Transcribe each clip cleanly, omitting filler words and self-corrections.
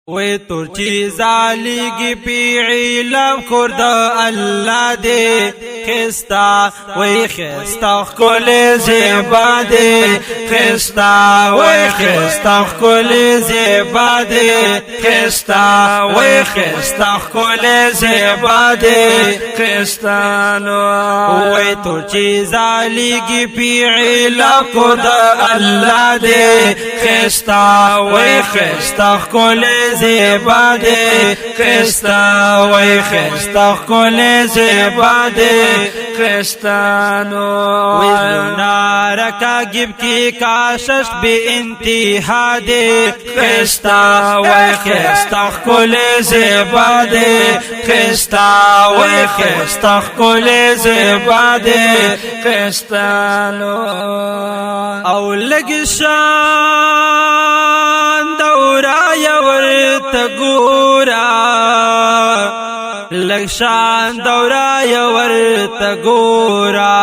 وی تور چیز علیگی پی علم کرد اللہ دے خستا وی خستا کل زیبا دے خستا وی خستا کل زیبا دے خستا وی خستا کل زیبا دے خستانو وی تور چیز علیگی پی علم کرد اللہ دے خستا وی خستا کل زیبا دے خستا وی خستا کل زیبا دے خستانو وزلنا رکاگب کی کاشش بی انتہا دے خستا وی خستا کل زیبا دے خستا وی خستا کل زیبا دے خستانو او لگشان دورا یورت گورا لگشان دورا یورت گورا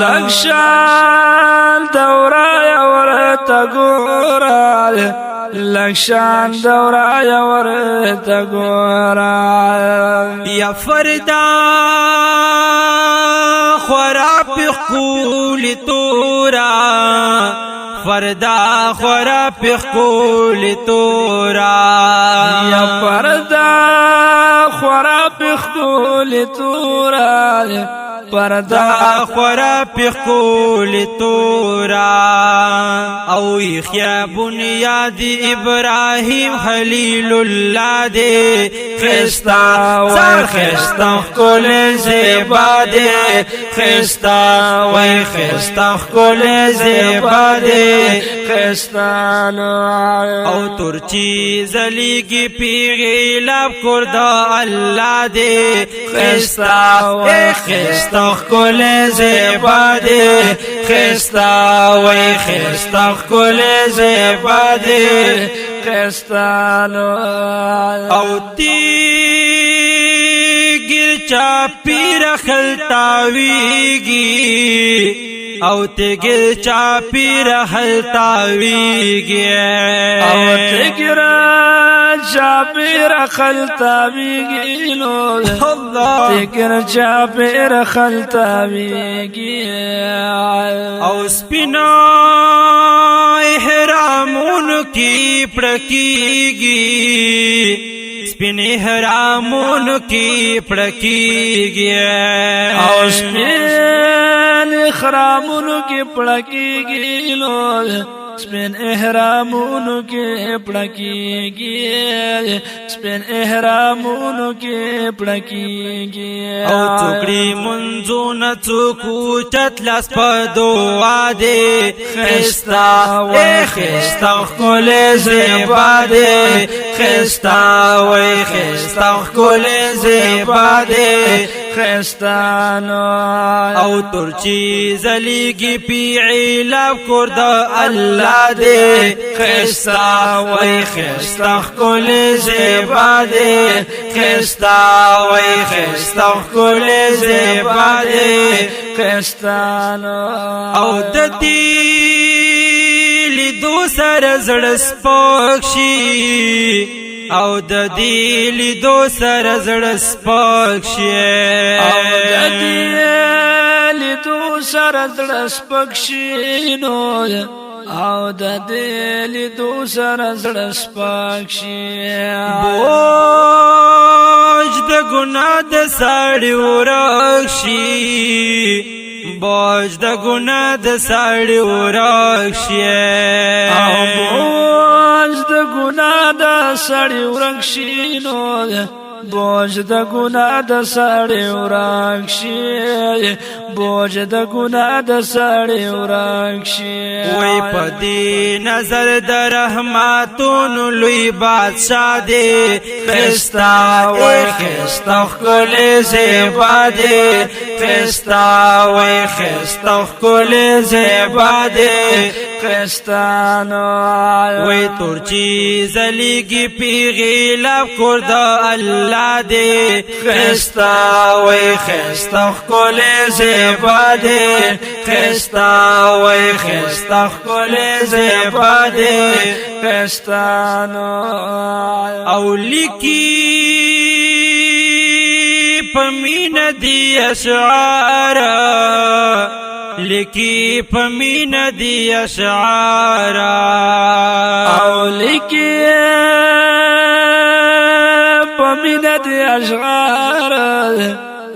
لگشان دورا یورت گورا لگشان دورا یورت گورا یا فردا خراب خول تورا فردا خورا پخکول تورا یا فردا خورا پخکول تورا فردا خورا پخکول تورا او یخیا بنیاد ابراہیم خلیل اللہ دے خستا وی خستا کل زیبا دے خستا وی خستا کل زیبا دے خستانو او تور چیز لیگی پیغی لب کرد اللہ دے خستا وی خستا کل زیبا دے خستا وی خستا کل زیبا دے خستانو او تیگر چاپی رخل تاویگی او تیگر چاپی رخل تاویگی او تیگر چاپی رخل تاویگی تیگر چاپی رخل تاویگی او سپینا احرامون کی پڑکیگی سپین احرامون کی پڑکیگی او سپین احرامون کی پڑکیگی سپین احرامون کی پڑکیگی سپین احرامون کی پڑکیگی او چکڑی منزون چکو چتلس پا دعا دے خستا وی خستا کل زیبا دے خستا وی خستا کل زیبا دے خستانو او تور چیز لیگی پی علم کرد اللہ دے خستا وی خستا کل زیبا دے خستا وی خستا کل زیبا دے خستانو او ددیل دوسر زڑس پاکشی او د دیل دو سر زړه سپک شي او د دیل دو سر زړه سپک شي نو او د دیل دو سر زړه سپک شي بوج د ګناه د ساړي ورک شي بوج د ګناه د ساړي ورک شي او بوج د ګناه د ساړي ورک شي نو بوج د ګناه د ساړي ورک شي بوج د ګناه د ساړي ورک شي وای پدې نظر د رحمتونو لوی بادشاہ دې خستا وای خستا کل زیبا دې خستا وای خستا کل زیبا دې خستانو وی تور چیز لیگی پیغی لب کرد اللہ دے خستا وی خستا کل زیبا زیبا دی خستا وای خستا خکل زیبا دی خستانو او لکی پمین دی اشعار لکی پمین دی اشعار او لکی پمین دی اشعار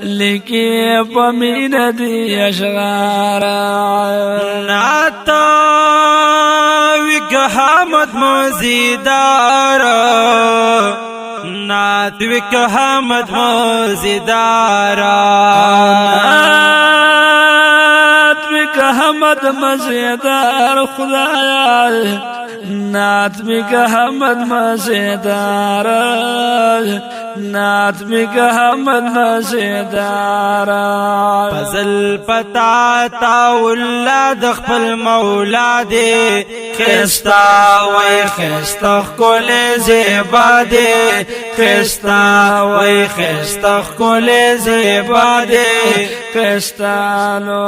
لکی پمین دی اشعار ناتا وک حمد مزیدار نات وک حمد مزیدار حمد مزیدار خدایا نعت بک حمد مزیدار نعت بک حمد مزیدار فضل پتا تاولا د خپل مولا دی خستا وای خستا کول زیبا دی خستا وای خستا کول زیبا دی خستانو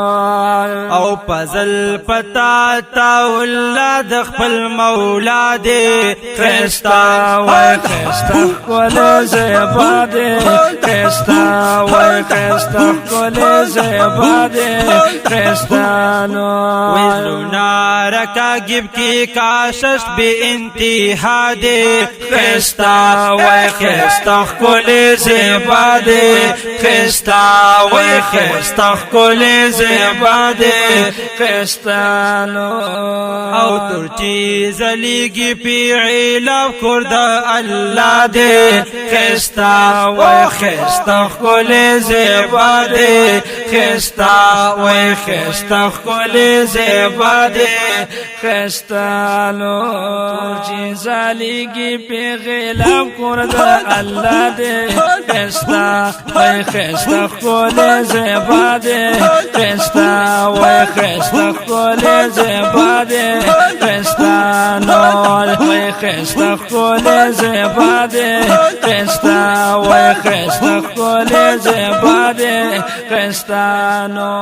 او پزل پتا تاولا د خپل مولا دی خستا وای خستا کول زیبا دی خستا وای خستا کول زیبا دی خستانو وزلونا رکاگب کی کاشش بی انتہا دی خستا وای خستا کول زیبا دی خستا وای خستا کول زیبا دی خستانو او ترچی زلیگی پی علاف کرد اللہ دی خستا وای خستا کول زیبا دی خستا وای خستا کول زیبا دی خستانو ترچی زلیگی پی غلام کرد اللہ دی خستا وای خستا کول زیبا دی خستا وای خستا کول زیبا دی خستانو وای خستا کول زیبا دی خستا وای خستا کول زیبا دی خستانو